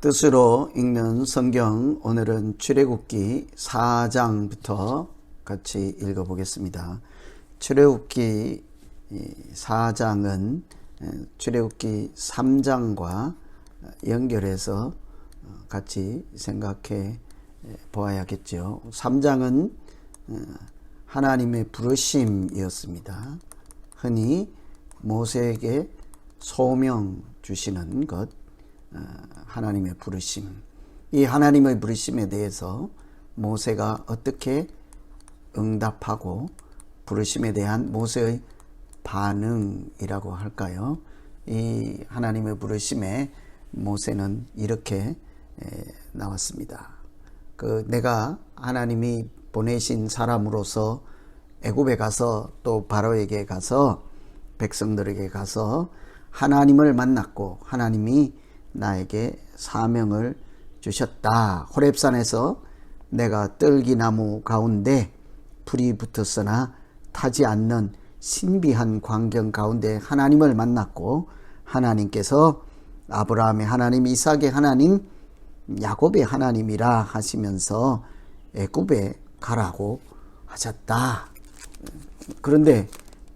뜻으로 읽는 성경, 오늘은 출애굽기 4장부터 같이 읽어보겠습니다. 출애굽기 4장은 출애굽기 3장과 연결해서 같이 생각해 보아야겠죠. 3장은 하나님의 부르심이었습니다. 흔히 모세에게 소명 주시는 것, 하나님의 부르심. 이 하나님의 부르심에 대해서 모세가 어떻게 응답하고 부르심에 대한 모세의 반응이라고 할까요? 이 하나님의 부르심에 모세는 이렇게 나왔습니다. 내가 하나님이 보내신 사람으로서 애굽에 가서 또 바로에게 가서 백성들에게 가서 하나님을 만났고 하나님이 나에게 사명을 주셨다. 호렙산에서 내가 떨기나무 가운데 풀이 붙었으나 타지 않는 신비한 광경 가운데 하나님을 만났고 하나님께서 아브라함의 하나님, 이삭의 하나님, 야곱의 하나님이라 하시면서 애굽에 가라고 하셨다. 그런데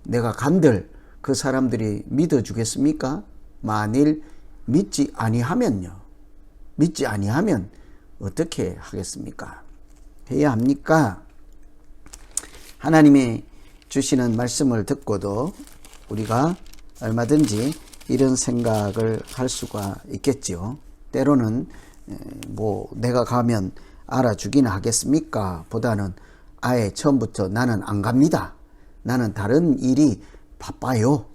내가 간들 그 사람들이 믿어주겠습니까? 만일 믿지 아니하면요. 믿지 아니하면 어떻게 하겠습니까? 해야 합니까? 하나님이 주시는 말씀을 듣고도 우리가 얼마든지 이런 생각을 할 수가 있겠지요. 때로는 내가 가면 알아주긴 하겠습니까? 보다는 아예 처음부터 나는 안 갑니다. 나는 다른 일이 바빠요.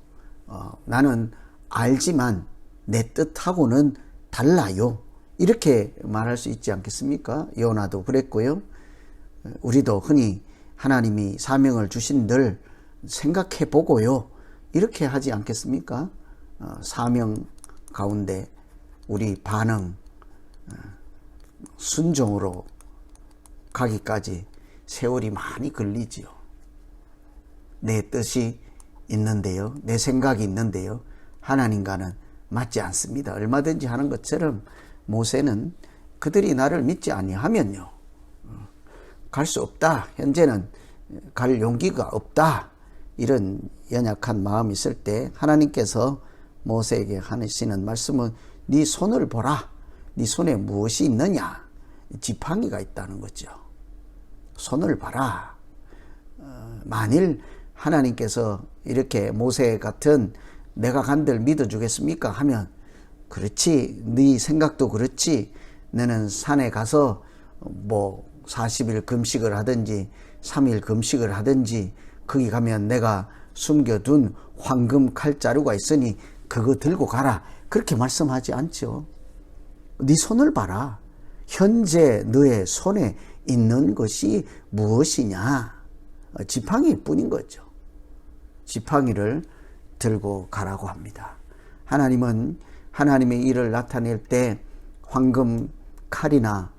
나는 알지만 내 뜻하고는 달라요. 이렇게 말할 수 있지 않겠습니까? 요나도 그랬고요. 우리도 흔히 하나님이 사명을 주신들 생각해 보고요. 이렇게 하지 않겠습니까? 사명 가운데 우리 반응, 순종으로 가기까지 세월이 많이 걸리지요. 내 뜻이 있는데요. 내 생각이 있는데요. 하나님과는 맞지 않습니다. 얼마든지 하는 것처럼 모세는 그들이 나를 믿지 아니하면요. 갈 수 없다. 현재는 갈 용기가 없다. 이런 연약한 마음이 있을 때 하나님께서 모세에게 하시는 말씀은 네 손을 보라. 네 손에 무엇이 있느냐? 지팡이가 있다는 거죠. 손을 봐라. 만일 하나님께서 이렇게 모세 같은 내가 간들 믿어주겠습니까? 하면 그렇지. 네 생각도 그렇지. 너는 산에 가서 40일 금식을 하든지 3일 금식을 하든지 거기 가면 내가 숨겨둔 황금 칼자루가 있으니 그거 들고 가라. 그렇게 말씀하지 않죠. 네 손을 봐라. 현재 너의 손에 있는 것이 무엇이냐? 지팡이 뿐인 거죠. 지팡이를 들고 가라고 합니다. 하나님은 하나님의 일을 나타낼 때 황금 칼이나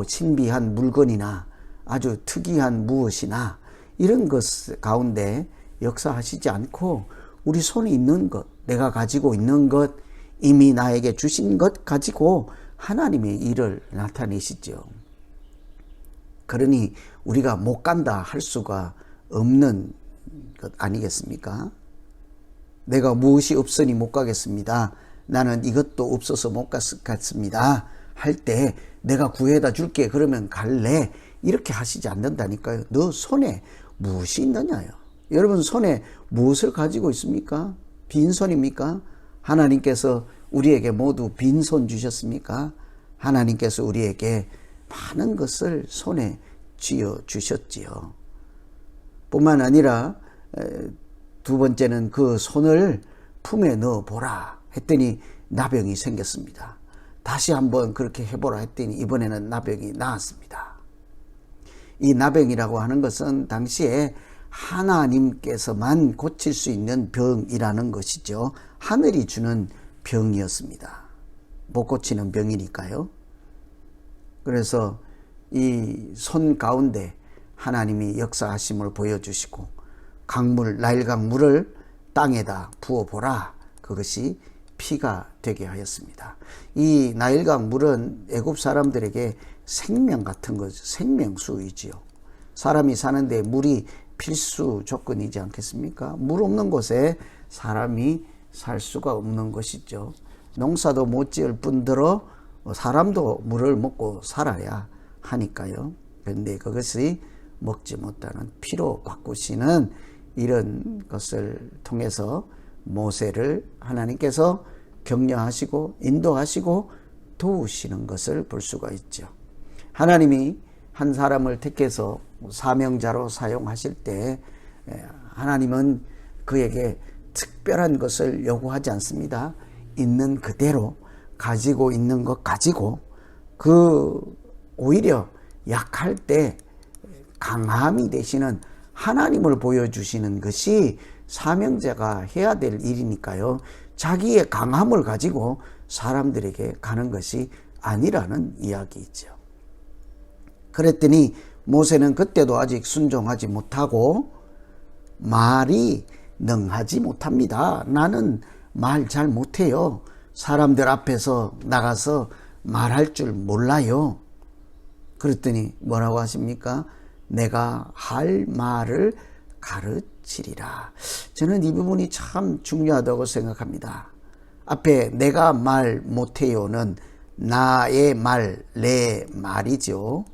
신비한 물건이나 아주 특이한 무엇이나 이런 것 가운데 역사하시지 않고 우리 손에 있는 것, 내가 가지고 있는 것, 이미 나에게 주신 것 가지고 하나님의 일을 나타내시죠. 그러니 우리가 못 간다 할 수가 없는 것 아니겠습니까? 내가 무엇이 없으니 못 가겠습니다. 나는 이것도 없어서 못 갔습니다. 할 때 내가 구해다 줄게. 그러면 갈래? 이렇게 하시지 않는다니까요. 너 손에 무엇이 있느냐요. 여러분 손에 무엇을 가지고 있습니까? 빈손입니까? 하나님께서 우리에게 모두 빈손 주셨습니까? 하나님께서 우리에게 많은 것을 손에 쥐어 주셨지요. 뿐만 아니라 두 번째는 그 손을 품에 넣어 보라 했더니 나병이 생겼습니다. 다시 한번 그렇게 해보라 했더니 이번에는 나병이 나았습니다. 이 나병이라고 하는 것은 당시에 하나님께서만 고칠 수 있는 병이라는 것이죠. 하늘이 주는 병이었습니다. 못 고치는 병이니까요. 그래서 이 손 가운데 하나님이 역사하심을 보여주시고 나일강 물을 땅에다 부어보라. 그것이 피가 되게 하였습니다. 이 나일강 물은 애굽 사람들에게 생명 같은 거죠. 생명수이지요. 사람이 사는데 물이 필수 조건이지 않겠습니까? 물 없는 곳에 사람이 살 수가 없는 것이죠. 농사도 못 지을 뿐더러 사람도 물을 먹고 살아야 하니까요. 그런데 그것이 먹지 못하는 피로 바꾸시는 이런 것을 통해서 모세를 하나님께서 격려하시고 인도하시고 도우시는 것을 볼 수가 있죠. 하나님이 한 사람을 택해서 사명자로 사용하실 때 하나님은 그에게 특별한 것을 요구하지 않습니다. 있는 그대로 가지고 있는 것 가지고 오히려 약할 때 강함이 되시는 하나님을 보여주시는 것이 사명자가 해야 될 일이니까요. 자기의 강함을 가지고 사람들에게 가는 것이 아니라는 이야기이죠. 그랬더니 모세는 그때도 아직 순종하지 못하고 말이 능하지 못합니다. 나는 말 잘 못해요. 사람들 앞에서 나가서 말할 줄 몰라요. 그랬더니 뭐라고 하십니까? 내가 할 말을 가르치리라. 저는 이 부분이 참 중요하다고 생각합니다. 앞에 내가 말 못해요는 나의 말, 내 말이죠.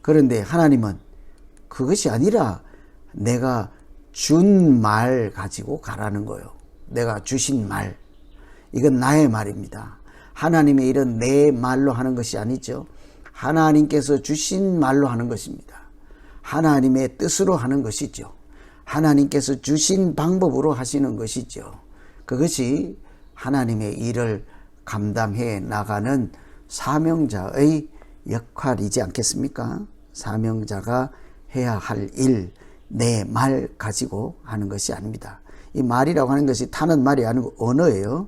그런데 하나님은 그것이 아니라 내가 준 말 가지고 가라는 거예요. 내가 주신 말. 이건 나의 말입니다. 하나님의 일은 내 말로 하는 것이 아니죠. 하나님께서 주신 말로 하는 것입니다. 하나님의 뜻으로 하는 것이죠. 하나님께서 주신 방법으로 하시는 것이죠. 그것이 하나님의 일을 감당해 나가는 사명자의 역할이지 않겠습니까? 사명자가 해야 할 일, 내 말 가지고 하는 것이 아닙니다. 이 말이라고 하는 것이 타는 말이 아니고 언어예요.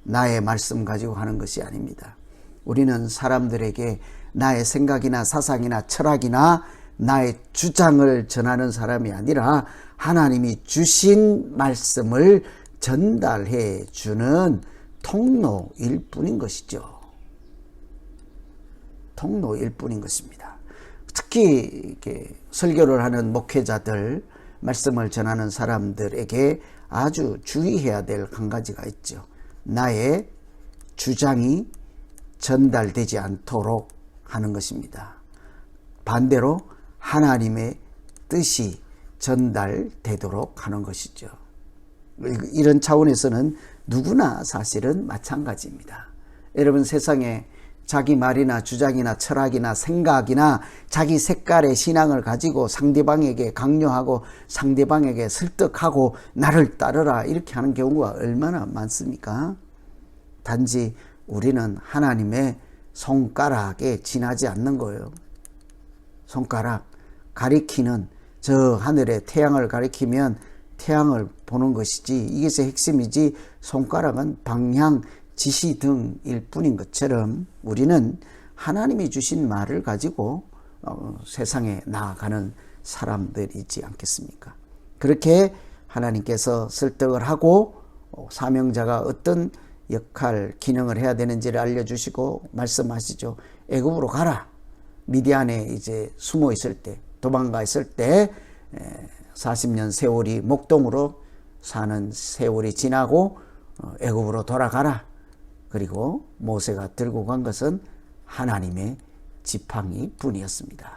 나의 말씀 가지고 하는 것이 아닙니다. 우리는 사람들에게 나의 생각이나 사상이나 철학이나 나의 주장을 전하는 사람이 아니라 하나님이 주신 말씀을 전달해 주는 통로일 뿐인 것이죠. 통로일 뿐인 것입니다. 특히 이렇게 설교를 하는 목회자들, 말씀을 전하는 사람들에게 아주 주의해야 될 한 가지가 있죠. 나의 주장이 전달되지 않도록 하는 것입니다. 반대로 하나님의 뜻이 전달되도록 하는 것이죠. 이런 차원에서는 누구나 사실은 마찬가지입니다. 여러분, 세상에 자기 말이나 주장이나 철학이나 생각이나 자기 색깔의 신앙을 가지고 상대방에게 강요하고 상대방에게 설득하고 나를 따르라 이렇게 하는 경우가 얼마나 많습니까? 단지 우리는 하나님의 손가락에 지나지 않는 거예요. 손가락 가리키는, 저 하늘에 태양을 가리키면 태양을 보는 것이지, 이것의 핵심이지 손가락은 방향 지시등일 뿐인 것처럼 우리는 하나님이 주신 말을 가지고 세상에 나아가는 사람들이지 않겠습니까? 그렇게 하나님께서 설득을 하고 사명자가 어떤 역할, 기능을 해야 되는지를 알려주시고 말씀하시죠. 애굽으로 가라. 미디안에 이제 숨어 있을 때, 도망가 있을 때 40년 세월이 목동으로 사는 세월이 지나고 애굽으로 돌아가라. 그리고 모세가 들고 간 것은 하나님의 지팡이 뿐이었습니다.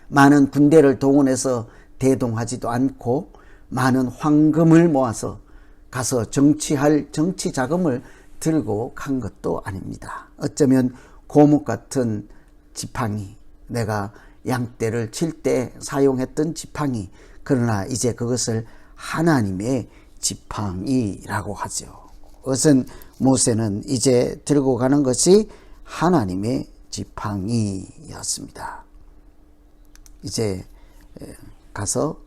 많은 군대를 동원해서 대동하지도 않고 많은 황금을 모아서 가서 정치할 정치 자금을 들고 간 것도 아닙니다. 어쩌면 고목 같은 지팡이, 내가 양떼를 칠 때 사용했던 지팡이, 그러나 이제 그것을 하나님의 지팡이라고 하죠. 그것은 모세는 이제 들고 가는 것이 하나님의 지팡이였습니다. 이제 가서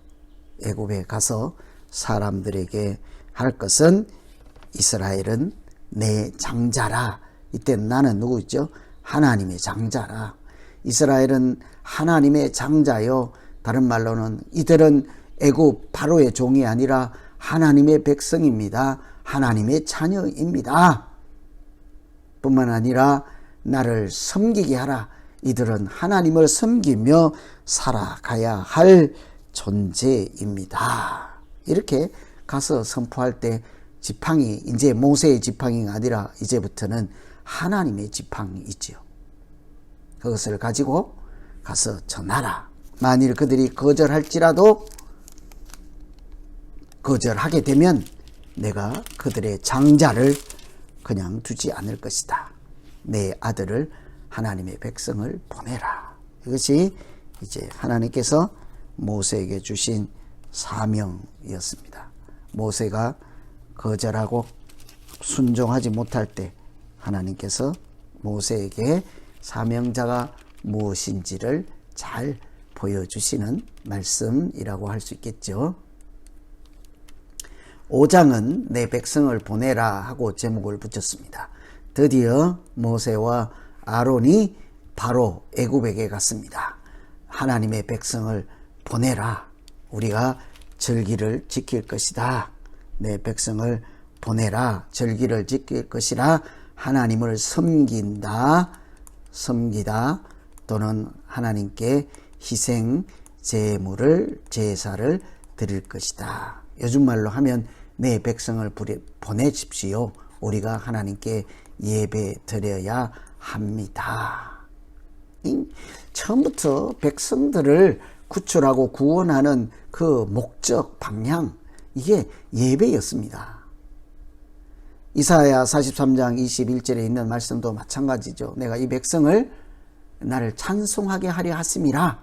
애굽에 가서 사람들에게 할 것은 이스라엘은 내 장자라. 이때 나는 누구죠? 하나님의 장자라. 이스라엘은 하나님의 장자요. 다른 말로는 이들은 애굽 바로의 종이 아니라 하나님의 백성입니다. 하나님의 자녀입니다. 뿐만 아니라 나를 섬기게 하라. 이들은 하나님을 섬기며 살아가야 할 존재입니다. 이렇게 가서 선포할 때 지팡이, 이제 모세의 지팡이가 아니라 이제부터는 하나님의 지팡이이지요. 그것을 가지고 가서 전하라. 만일 그들이 거절할지라도 거절하게 되면 내가 그들의 장자를 그냥 두지 않을 것이다. 내 아들을 하나님의 백성을 보내라. 이것이 이제 하나님께서 모세에게 주신 사명이었습니다. 모세가 거절하고 순종하지 못할 때 하나님께서 모세에게 사명자가 무엇인지를 잘 보여주시는 말씀이라고 할 수 있겠죠. 5장은 내 백성을 보내라 하고 제목을 붙였습니다. 드디어 모세와 아론이 바로 애굽에게 갔습니다. 하나님의 백성을 보내라. 우리가 절기를 지킬 것이다. 내 백성을 보내라. 절기를 지킬 것이라. 하나님을 섬기다 또는 하나님께 희생 제사를 드릴 것이다. 요즘 말로 하면 내 백성을 보내십시오. 우리가 하나님께 예배 드려야 합니다. 처음부터 백성들을 구출하고 구원하는 그 목적, 방향, 이게 예배였습니다. 이사야 43장 21절에 있는 말씀도 마찬가지죠. 내가 이 백성을 나를 찬송하게 하려 하심이라.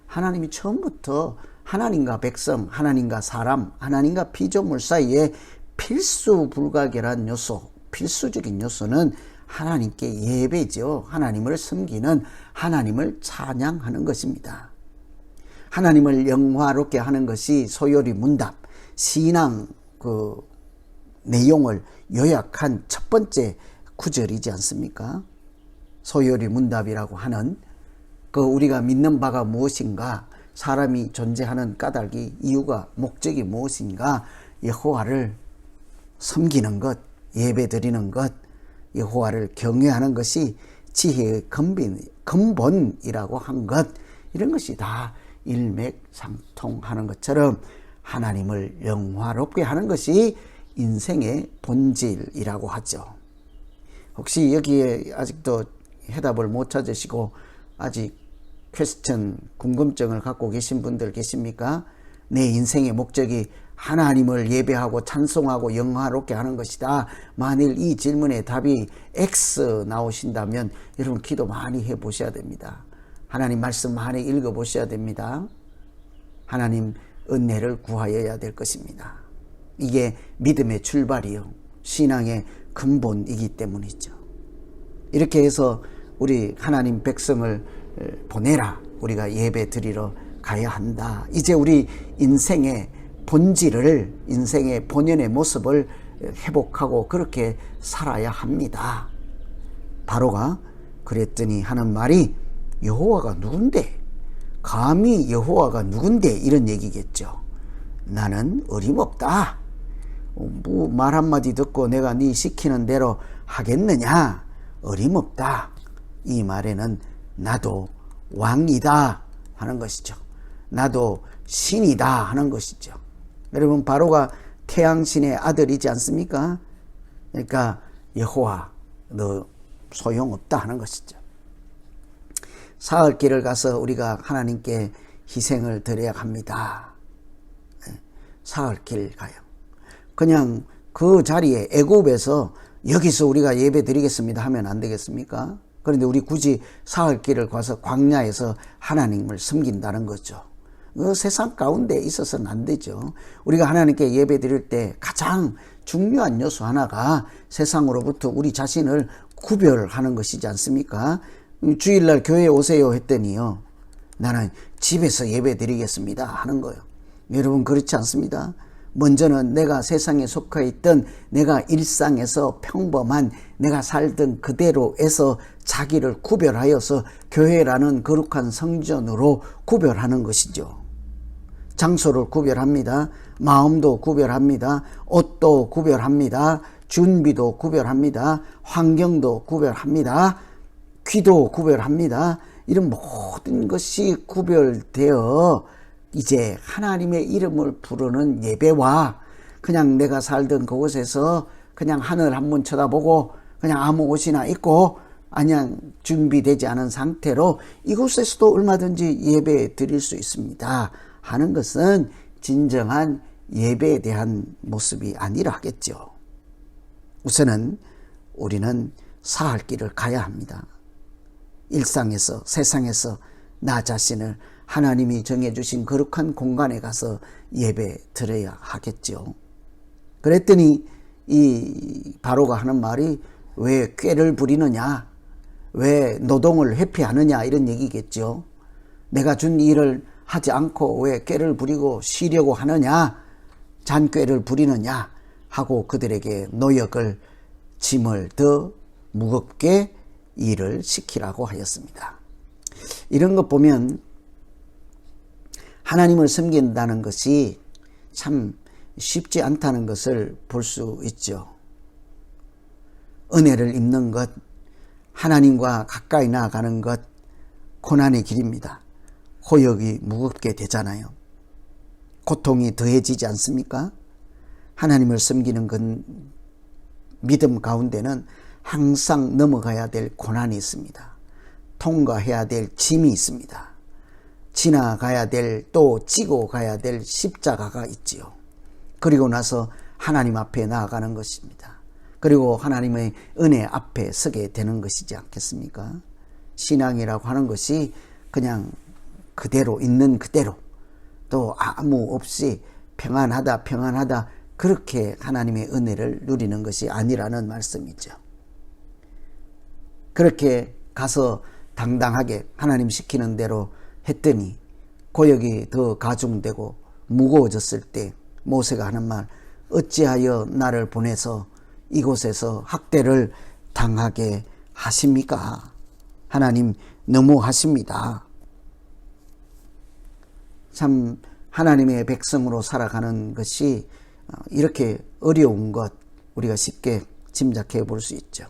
하나님이 처음부터 하나님과 백성, 하나님과 사람, 하나님과 피조물 사이에 필수 불가결한 요소, 필수적인 요소는 하나님께 예배죠. 하나님을 섬기는, 하나님을 찬양하는 것입니다. 하나님을 영화롭게 하는 것이 소요리 문답, 신앙 그 내용을 요약한 첫 번째 구절이지 않습니까? 소요리 문답이라고 하는 그 우리가 믿는 바가 무엇인가, 사람이 존재하는 까닭이, 이유가, 목적이 무엇인가, 여호와를 섬기는 것, 예배드리는 것, 여호와를 경외하는 것이 지혜의 근본이라고 한 것, 이런 것이 다 일맥상통하는 것처럼 하나님을 영화롭게 하는 것이 인생의 본질이라고 하죠. 혹시 여기에 아직도 해답을 못 찾으시고 아직 퀘스천, 궁금증을 갖고 계신 분들 계십니까? 내 인생의 목적이 하나님을 예배하고 찬송하고 영화롭게 하는 것이다. 만일 이 질문에 답이 X 나오신다면 여러분 기도 많이 해보셔야 됩니다. 하나님 말씀 많이 읽어보셔야 됩니다. 하나님 은혜를 구하여야 될 것입니다. 이게 믿음의 출발이요, 신앙의 근본이기 때문이죠. 이렇게 해서 우리 하나님 백성을 보내라. 우리가 예배 드리러 가야 한다. 이제 우리 인생의 본질을, 인생의 본연의 모습을 회복하고 그렇게 살아야 합니다. 바로가 그랬더니 하는 말이, 여호와가 누군데? 감히 여호와가 누군데? 이런 얘기겠죠. 나는 어림없다. 뭐 말 한마디 듣고 내가 네 시키는 대로 하겠느냐? 어림없다. 이 말에는 나도 왕이다 하는 것이죠. 나도 신이다 하는 것이죠. 여러분, 바로가 태양신의 아들이지 않습니까? 그러니까 여호와 너 소용없다 하는 것이죠. 사흘길을 가서 우리가 하나님께 희생을 드려야 합니다. 사흘길 가요. 그냥 그 자리에 애굽에서 여기서 우리가 예배 드리겠습니다 하면 안 되겠습니까? 그런데 우리 굳이 사흘길을 가서 광야에서 하나님을 섬긴다는 거죠. 그 세상 가운데 있어서는 안 되죠. 우리가 하나님께 예배 드릴 때 가장 중요한 요소 하나가 세상으로부터 우리 자신을 구별하는 것이지 않습니까? 주일날 교회에 오세요 했더니요, 나는 집에서 예배 드리겠습니다 하는 거예요. 여러분, 그렇지 않습니다. 먼저는 내가 세상에 속해 있던 내가 일상에서 평범한 내가 살던 그대로에서 자기를 구별하여서 교회라는 거룩한 성전으로 구별하는 것이죠. 장소를 구별합니다. 마음도 구별합니다. 옷도 구별합니다. 준비도 구별합니다. 환경도 구별합니다. 귀도 구별합니다. 이런 모든 것이 구별되어 이제 하나님의 이름을 부르는 예배와 그냥 내가 살던 그곳에서 그냥 하늘 한번 쳐다보고 그냥 아무 옷이나 입고 그냥 준비되지 않은 상태로 이곳에서도 얼마든지 예배 드릴 수 있습니다 하는 것은 진정한 예배에 대한 모습이 아니라 하겠죠. 우선은 우리는 사할 길을 가야 합니다. 일상에서 세상에서 나 자신을 하나님이 정해주신 거룩한 공간에 가서 예배 드려야 하겠죠. 그랬더니 이 바로가 하는 말이 왜 꾀를 부리느냐, 왜 노동을 회피하느냐 이런 얘기겠죠. 내가 준 일을 하지 않고 왜 꾀를 부리고 쉬려고 하느냐, 잔꾀를 부리느냐 하고 그들에게 노역을, 짐을 더 무겁게 일을 시키라고 하였습니다. 이런 것 보면 하나님을 섬긴다는 것이 참 쉽지 않다는 것을 볼 수 있죠. 은혜를 입는 것, 하나님과 가까이 나아가는 것, 고난의 길입니다. 호역이 무겁게 되잖아요. 고통이 더해지지 않습니까? 하나님을 섬기는 건 믿음 가운데는 항상 넘어가야 될 고난이 있습니다. 통과해야 될 짐이 있습니다. 지나가야 될, 또 지고 가야 될 십자가가 있지요. 그리고 나서 하나님 앞에 나아가는 것입니다. 그리고 하나님의 은혜 앞에 서게 되는 것이지 않겠습니까? 신앙이라고 하는 것이 그냥 그대로 있는 그대로 또 아무 없이 평안하다 그렇게 하나님의 은혜를 누리는 것이 아니라는 말씀이죠. 그렇게 가서 당당하게 하나님 시키는 대로 했더니 고역이 더 가중되고 무거워졌을 때 모세가 하는 말, 어찌하여 나를 보내서 이곳에서 학대를 당하게 하십니까? 하나님 너무하십니다. 참 하나님의 백성으로 살아가는 것이 이렇게 어려운 것 우리가 쉽게 짐작해 볼 수 있죠.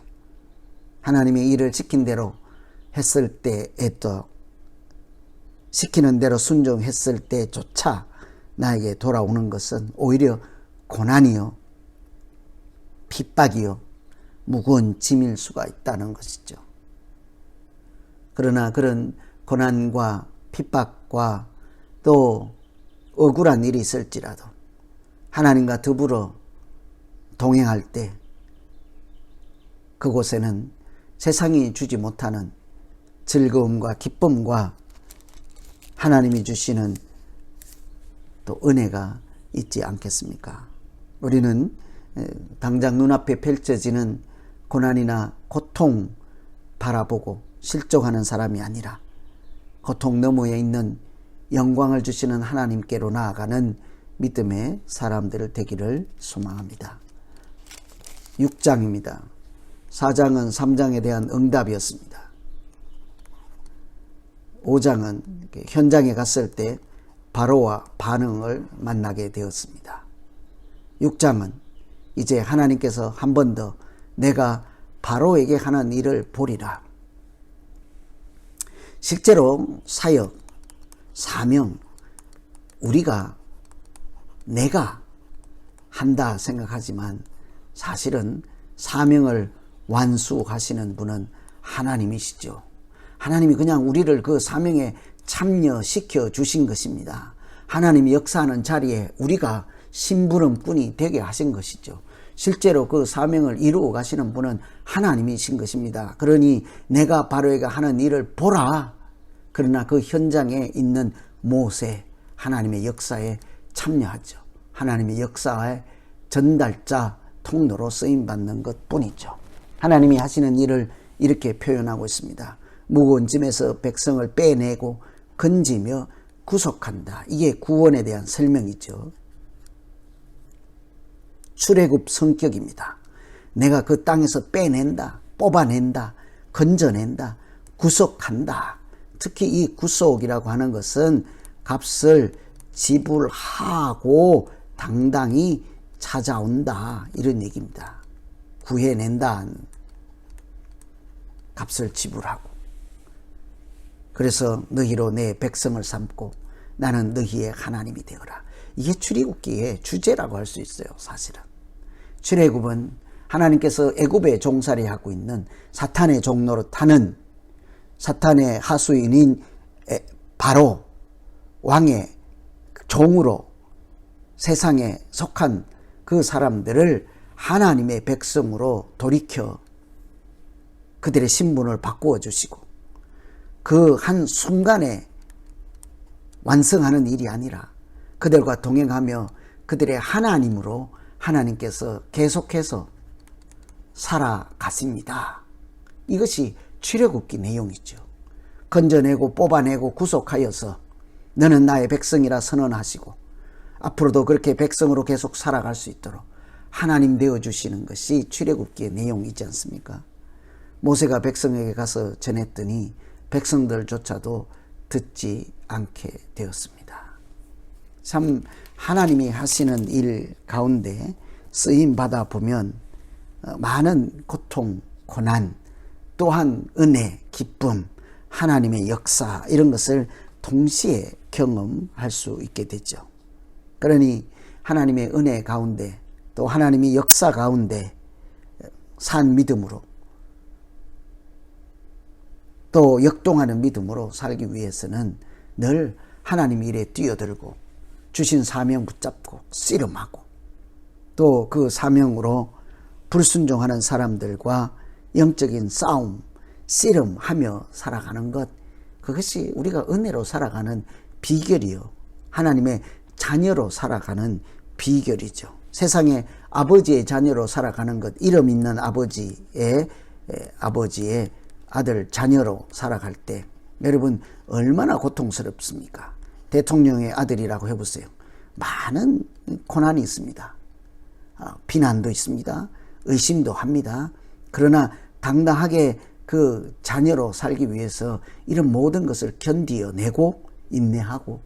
하나님의 일을 시킨 대로 했을 때에도 시키는 대로 순종했을 때조차 나에게 돌아오는 것은 오히려 고난이요, 핍박이요, 무거운 짐일 수가 있다는 것이죠. 그러나 그런 고난과 핍박과 또 억울한 일이 있을지라도 하나님과 더불어 동행할 때 그곳에는 세상이 주지 못하는 즐거움과 기쁨과 하나님이 주시는 또 은혜가 있지 않겠습니까? 우리는 당장 눈앞에 펼쳐지는 고난이나 고통 바라보고 실족하는 사람이 아니라 고통 너머에 있는 영광을 주시는 하나님께로 나아가는 믿음의 사람들 되기를 소망합니다. 6장입니다. 4장은 3장에 대한 응답이었습니다. 5장은 현장에 갔을 때 바로와 반응을 만나게 되었습니다. 6장은 이제 하나님께서 한 번 더 내가 바로에게 하는 일을 보리라. 실제로 사역, 사명, 내가 한다 생각하지만 사실은 사명을 완수하시는 분은 하나님이시죠. 하나님이 그냥 우리를 그 사명에 참여시켜 주신 것입니다. 하나님이 역사하는 자리에 우리가 심부름꾼이 되게 하신 것이죠. 실제로 그 사명을 이루어 가시는 분은 하나님이신 것입니다. 그러니 내가 바로에게 하는 일을 보라. 그러나 그 현장에 있는 모세, 하나님의 역사에 참여하죠. 하나님의 역사의 전달자, 통로로 쓰임받는 것 뿐이죠. 하나님이 하시는 일을 이렇게 표현하고 있습니다. 무거운 짐에서 백성을 빼내고 건지며 구속한다. 이게 구원에 대한 설명이죠. 출애굽 성격입니다. 내가 그 땅에서 빼낸다, 뽑아낸다, 건져낸다, 구속한다. 특히 이 구속이라고 하는 것은 값을 지불하고 당당히 찾아온다, 이런 얘기입니다. 구해낸다, 값을 지불하고. 그래서 너희로 내 백성을 삼고 나는 너희의 하나님이 되어라. 이게 출애굽기의 주제라고 할 수 있어요. 사실은 출애굽은 하나님께서 애굽에 종살이하고 있는 사탄의 종노릇하는 사탄의 하수인인 바로 왕의 종으로 세상에 속한 그 사람들을 하나님의 백성으로 돌이켜 그들의 신분을 바꾸어 주시고 그 한 순간에 완성하는 일이 아니라 그들과 동행하며 그들의 하나님으로 하나님께서 계속해서 살아가십니다. 이것이 출애굽기 내용이죠. 건져내고 뽑아내고 구속하여서 너는 나의 백성이라 선언하시고 앞으로도 그렇게 백성으로 계속 살아갈 수 있도록 하나님 되어주시는 것이 출애굽기의 내용이지 않습니까? 모세가 백성에게 가서 전했더니 백성들조차도 듣지 않게 되었습니다. 참 하나님이 하시는 일 가운데 쓰임 받아 보면 많은 고통, 고난, 또한 은혜, 기쁨, 하나님의 역사 이런 것을 동시에 경험할 수 있게 되죠. 그러니 하나님의 은혜 가운데 또 하나님의 역사 가운데 산 믿음으로 또 역동하는 믿음으로 살기 위해서는 늘 하나님 일에 뛰어들고 주신 사명 붙잡고 씨름하고 또 그 사명으로 불순종하는 사람들과 영적인 싸움, 씨름하며 살아가는 것, 그것이 우리가 은혜로 살아가는 비결이요, 하나님의 자녀로 살아가는 비결이죠. 세상에 아버지의 자녀로 살아가는 것, 이름 있는 아버지의 아들 자녀로 살아갈 때 여러분 얼마나 고통스럽습니까? 대통령의 아들이라고 해보세요. 많은 고난이 있습니다. 비난도 있습니다. 의심도 합니다. 그러나 당당하게 그 자녀로 살기 위해서 이런 모든 것을 견디어내고 인내하고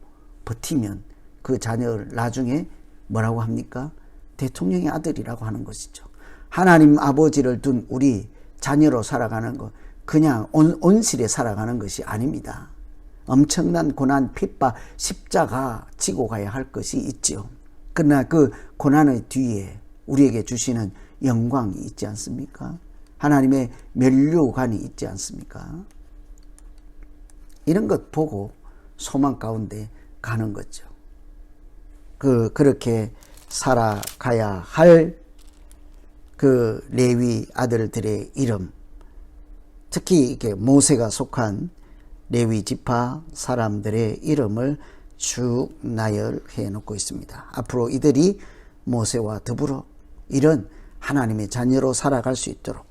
버티면 그 자녀를 나중에 뭐라고 합니까? 대통령의 아들이라고 하는 것이죠. 하나님 아버지를 둔 우리 자녀로 살아가는 것, 그냥 온실에 살아가는 것이 아닙니다. 엄청난 고난, 핍박, 십자가 지고 가야 할 것이 있지요. 그러나 그 고난의 뒤에 우리에게 주시는 영광이 있지 않습니까? 하나님의 면류관이 있지 않습니까? 이런 것 보고 소망 가운데 가는 거죠. 그렇게 살아가야 할 그 레위 아들들의 이름, 특히 이렇게 모세가 속한 레위 지파 사람들의 이름을 쭉 나열해 놓고 있습니다. 앞으로 이들이 모세와 더불어 이런 하나님의 자녀로 살아갈 수 있도록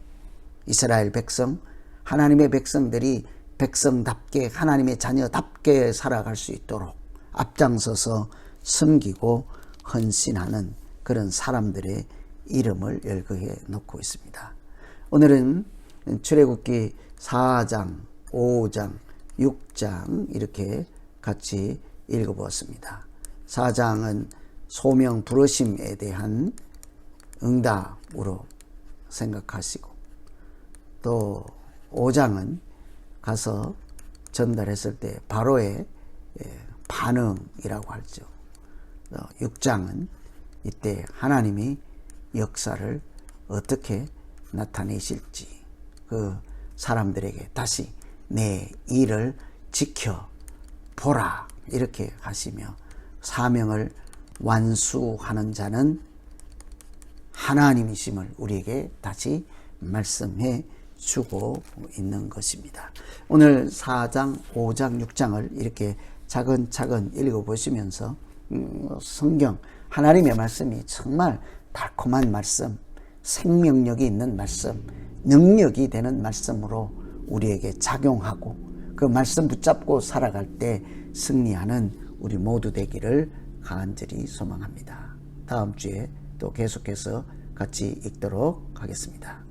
이스라엘 백성, 하나님의 백성들이 백성답게 하나님의 자녀답게 살아갈 수 있도록 앞장서서 섬기고 헌신하는 그런 사람들의 이름을 열거해 놓고 있습니다. 오늘은 출애굽기 4장, 5장, 6장 이렇게 같이 읽어보았습니다. 4장은 소명 부르심에 대한 응답으로 생각하시고 또 5장은 가서 전달했을 때 바로의 반응이라고 하죠. 6장은 이때 하나님이 역사를 어떻게 나타내실지 그 사람들에게 다시 내 일을 지켜보라 이렇게 하시며 사명을 완수하는 자는 하나님이심을 우리에게 다시 말씀해 주고 있는 것입니다. 오늘 4장, 5장, 6장을 이렇게 차근차근 읽어보시면서 성경 하나님의 말씀이 정말 달콤한 말씀, 생명력이 있는 말씀, 능력이 되는 말씀으로 우리에게 작용하고 그 말씀 붙잡고 살아갈 때 승리하는 우리 모두 되기를 간절히 소망합니다. 다음 주에 또 계속해서 같이 읽도록 하겠습니다.